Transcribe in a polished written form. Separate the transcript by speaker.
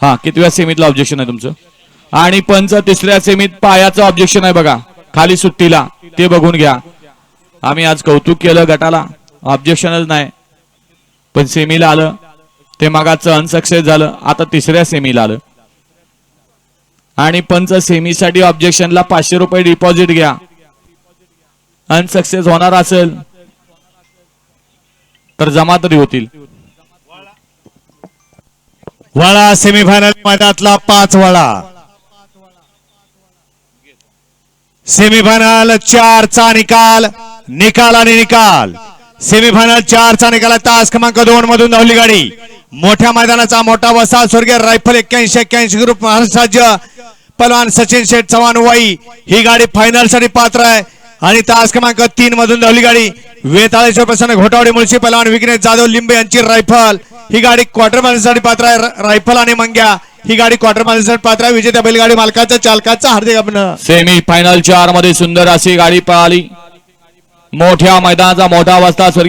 Speaker 1: हा कितव्या सेमीतला ऑब्जेक्शन आहे तुमचं? आणि पंच तिसऱ्या सेमीत पायाचं ऑब्जेक्शन आहे बघा, खाली सुट्टीला, ते बघून घ्या. आम्ही आज कौतुक केलं गटाला, ऑब्जेक्शनच नाही, पण सेमीला आलं ते मागाचं अनसक्सेस झालं. आता तिसऱ्या सेमीला आलं आणि पंच सेमीसाठी ऑब्जेक्शनला 500 रुपये डिपॉझिट घ्या. अनसक्सेस होणार असेल तर जमा तरी होतील.
Speaker 2: वळा सेमीफायनल मैदानातला 5 वळा. सेमीफायनल 4 चा निकाल, निकाल आणि निकाल. सेमीफायनल 4 चा निकाल. तास क्रमांक 2 मधून धावली गाडी. मोठ्या मैदानाचा मोठा वसा स्वर्गीय रायफल 81 ग्रुप महाराष्ट्र पहलवान सचिन शेठ चव्हाण वाई ही गाडी फायनल साठी पात्र आहे. आणि तास क्रमांक 3 मधून धावली गाडी वेताळेश्वर प्रसन्न घोटावडे मुळशी पहलवान विघ्नेश जाधव लिंबे यांची रायफल ही गाडी क्वार्टर फायनल साठी पात्र आहे. रायफल आणि मंग्या ही गाडी क्वार्टर फायनल साठी पात्र आहे. विजेत्या बैलगाडी मालकाचा चालकाचा हार्दिक अभिनंदन.
Speaker 1: सेमी फायनल 4 मध्ये सुंदर अशी गाडी पळाली. मोठ्या मैदानाचा मोठा वस्ता स्वर्गीय